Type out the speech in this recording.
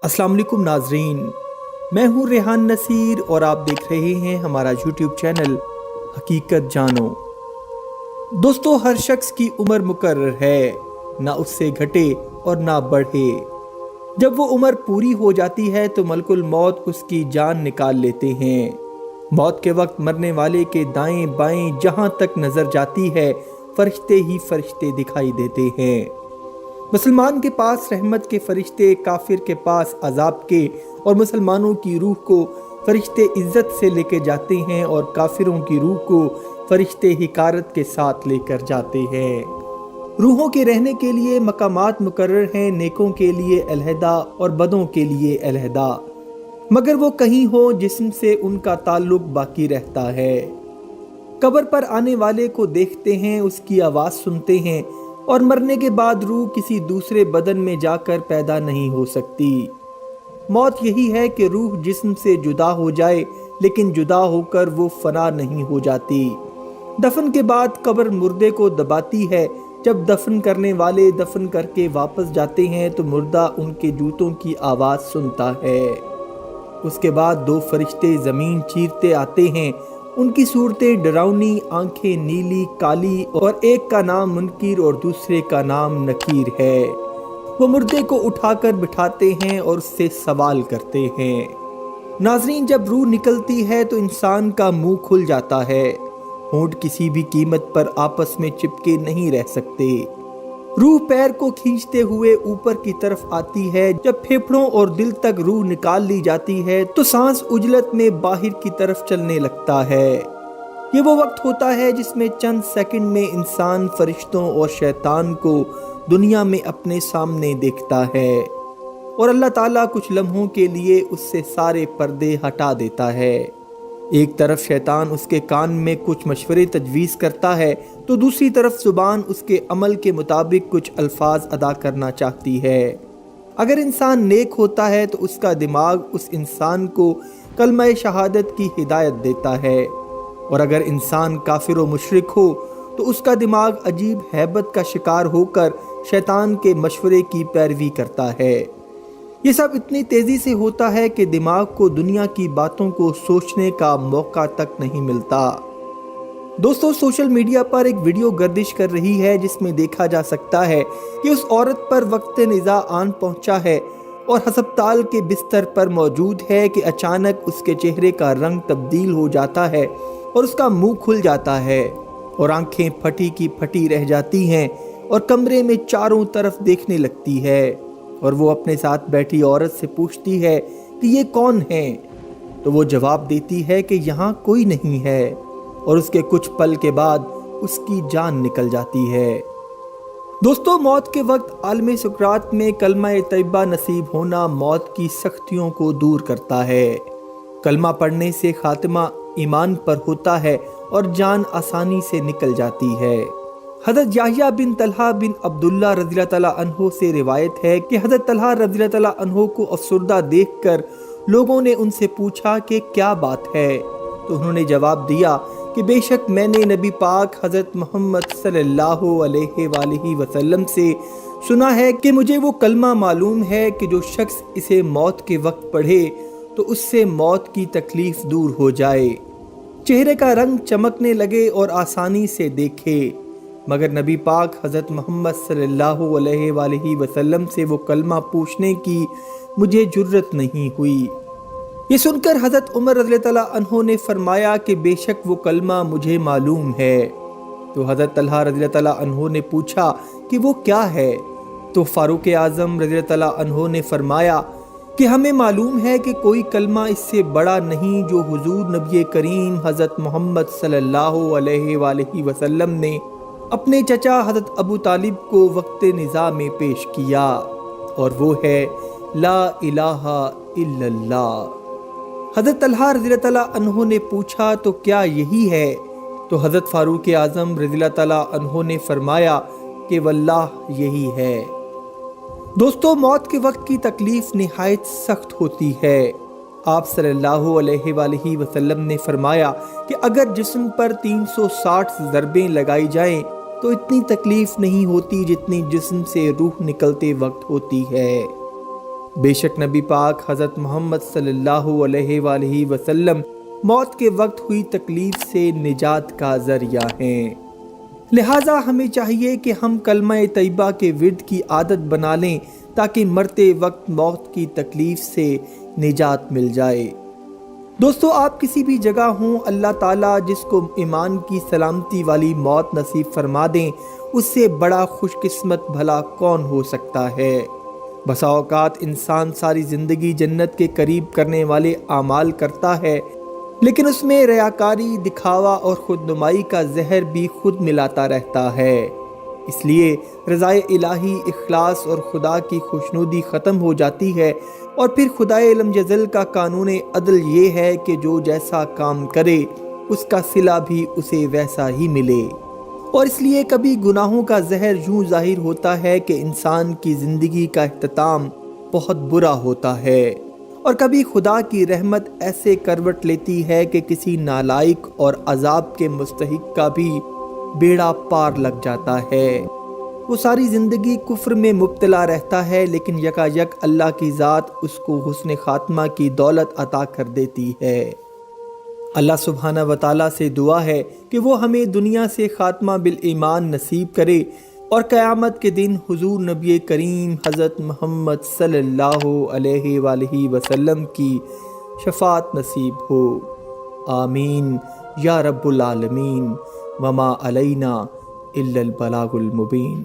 अस्सलाम वालेकुम नाजरीन, मैं हूँ रेहान नसीर और आप देख रहे हैं हमारा यूट्यूब चैनल हकीकत जानो। दोस्तों, हर शख्स की उम्र मुकर्रर है, ना उससे घटे और ना बढ़े। जब वो उम्र पूरी हो जाती है तो मलकुल मौत उसकी जान निकाल लेते हैं। मौत के वक्त मरने वाले के दाएं बाएं जहां तक नजर जाती है, फरिश्ते ही फरिश्ते दिखाई देते हैं। मुसलमान के पास रहमत के फरिश्ते, काफिर के पास अजाब के, और मुसलमानों की रूह को फरिश्ते इज्जत से लेकर जाते हैं और काफिरों की रूह को फरिश्ते हिकारत के साथ लेकर जाते हैं। रूहों के रहने के लिए मकामात मुकर्रर हैं, नेकों के लिए अलहदा और बदों के लिए अलहदा, मगर वो कहीं हो जिस्म से उनका ताल्लुक बाकी रहता है। कब्र पर आने वाले को देखते हैं, उसकी आवाज़ सुनते हैं, और मरने के बाद रूह किसी दूसरे बदन में जाकर पैदा नहीं हो सकती। मौत यही है कि रूह जिस्म से जुदा हो जाए, लेकिन जुदा होकर वो फना नहीं हो जाती। दफन के बाद कब्र मुर्दे को दबाती है। जब दफन करने वाले दफन करके वापस जाते हैं तो मुर्दा उनके जूतों की आवाज़ सुनता है। उसके बाद दो फरिश्ते ज़मीन चीरते आते हैं। उनकी सूरतें डरावनी, आंखें नीली काली, और एक का नाम मुनकिर और दूसरे का नाम नकीर है। वो मुर्दे को उठाकर बिठाते हैं और उससे सवाल करते हैं। नाजरीन, जब रूह निकलती है तो इंसान का मुंह खुल जाता है। होंठ किसी भी कीमत पर आपस में चिपके नहीं रह सकते। रूह पैर को खींचते हुए ऊपर की तरफ आती है। जब फेफड़ों और दिल तक रूह निकाल ली जाती है तो सांस उजलत में बाहर की तरफ चलने लगता है। ये वो वक्त होता है जिसमें चंद सेकंड में इंसान फरिश्तों और शैतान को दुनिया में अपने सामने देखता है, और अल्लाह ताला कुछ लम्हों के लिए उससे सारे पर्दे हटा देता है। एक तरफ शैतान उसके कान में कुछ मशवरे तजवीज़ करता है तो दूसरी तरफ जुबान उसके अमल के मुताबिक कुछ अल्फाज अदा करना चाहती है। अगर इंसान नेक होता है तो उसका दिमाग उस इंसान को कलमा शहादत की हिदायत देता है, और अगर इंसान काफिर व मुशरिक हो तो उसका दिमाग अजीब हैबत का शिकार होकर शैतान के मशवरे की पैरवी करता है। ये सब इतनी तेज़ी से होता है कि दिमाग को दुनिया की बातों को सोचने का मौका तक नहीं मिलता। दोस्तों, सोशल मीडिया पर एक वीडियो गर्दिश कर रही है जिसमें देखा जा सकता है कि उस औरत पर वक्त निज़ा आन पहुंचा है और हस्पताल के बिस्तर पर मौजूद है कि अचानक उसके चेहरे का रंग तब्दील हो जाता है और उसका मुंह खुल जाता है और आंखें फटी की फटी रह जाती हैं और कमरे में चारों तरफ देखने लगती है। और वो अपने साथ बैठी औरत से पूछती है कि ये कौन है, तो वो जवाब देती है कि यहाँ कोई नहीं है, और उसके कुछ पल के बाद उसकी जान निकल जाती है। दोस्तों, मौत के वक्त आलम सुकरात में कलमा तैयबा नसीब होना मौत की सख्तियों को दूर करता है। कलमा पढ़ने से खात्मा ईमान पर होता है और जान आसानी से निकल जाती है। हज़रत याहिया बिन तलहा बिन अब्दुल्ला रज़ियल्लाहु तआला अन्हो से रिवायत है कि हज़रत तलहा रज़ियल्लाहु तआला अन्हो को अफसरदा देखकर लोगों ने उनसे पूछा कि क्या बात है, तो उन्होंने जवाब दिया कि बेशक मैंने नबी पाक हज़रत मोहम्मद सल्लल्लाहु अलैहि वसल्लम से सुना है कि मुझे वो कलमा मालूम है कि जो शख्स इसे मौत के वक्त पढ़े तो उससे मौत की तकलीफ़ दूर हो जाए, चेहरे का रंग चमकने लगे और आसानी से देखे। मगर नबी पाक हज़रत मोहम्मद सल्लल्लाहु अलैहि वसल्लम से वो कलमा पूछने की मुझे जुर्रत नहीं हुई। ये सुनकर हज़रत उमर रज़ियल्लाहु तआला अन्हो ने फरमाया कि बेशक वो कलमा मुझे मालूम है। तो हज़रत तलहा रज़ियल्लाहु तआला अन्हो ने पूछा कि वो क्या है, तो फ़ारूक आज़म रज़ियल्लाहु तआला अन्हो ने फरमाया कि हमें मालूम है कि कोई कलमा इससे बड़ा नहीं जो हुजूर नबी करीम हज़रत मोहम्मद सल्लल्लाहु अलैहि वसल्लम ने अपने चचा हज़रत अबू तालिब को वक्त निज़ा में पेश किया, और वो है ला इलाहा इल्लल्लाह। हज़रत तलहा रज़ियल्लाहु तआला अन्हो ने पूछा तो क्या यही है, तो हज़रत फ़ारूक आज़म रज़ियल्लाहु तआला अन्हो ने फरमाया कि वल्लाह यही है। दोस्तों, मौत के वक्त की तकलीफ़ निहायत सख्त होती है। आप सल्लल्लाहु अलैहि वसल्लम ने फरमाया कि अगर जिस्म पर 360 ज़रबें लगाई जाएं तो इतनी तकलीफ नहीं होती जितनी जिस्म से रूह निकलते वक्त होती है। بے شک نبی پاک حضرت محمد صلی اللہ علیہ وآلہ وسلم موت کے وقت ہوئی تکلیف سے نجات کا ذریعہ ہیں۔ لہٰذا ہمیں چاہیے کہ ہم کلمہ طیبہ کے ورد کی عادت بنا لیں تاکہ مرتے وقت موت کی تکلیف سے نجات مل جائے۔ دوستو، آپ کسی بھی جگہ ہوں، اللہ تعالیٰ جس کو ایمان کی سلامتی والی موت نصیب فرما دیں، اس سے بڑا خوش قسمت بھلا کون ہو سکتا ہے۔ بسا اوقات انسان ساری زندگی جنت کے قریب کرنے والے اعمال کرتا ہے، لیکن اس میں ریاکاری، دکھاوا اور خود نمائی کا زہر بھی خود ملاتا رہتا ہے۔ اس لیے رضائے الہی، اخلاص اور خدا کی خوشنودی ختم ہو جاتی ہے، اور پھر خدائے علم جزل کا قانون عدل یہ ہے کہ جو جیسا کام کرے اس کا صلہ بھی اسے ویسا ہی ملے۔ اور اس لیے کبھی گناہوں کا زہر یوں ظاہر ہوتا ہے کہ انسان کی زندگی کا اختتام بہت برا ہوتا ہے، اور کبھی خدا کی رحمت ایسے کروٹ لیتی ہے کہ کسی نالائق اور عذاب کے مستحق کا بھی بیڑا پار لگ جاتا ہے۔ وہ ساری زندگی کفر میں مبتلا رہتا ہے، لیکن یکا یک اللہ کی ذات اس کو حسن خاتمہ کی دولت عطا کر دیتی ہے۔ اللہ سبحانہ و تعالیٰ سے دعا ہے کہ وہ ہمیں دنیا سے خاتمہ بالایمان نصیب کرے، اور قیامت کے دن حضور نبی کریم حضرت محمد صلی اللہ علیہ وآلہ وسلم کی شفاعت نصیب ہو۔ آمین یا رب العالمین۔ وما علینا الا البلاغ المبین۔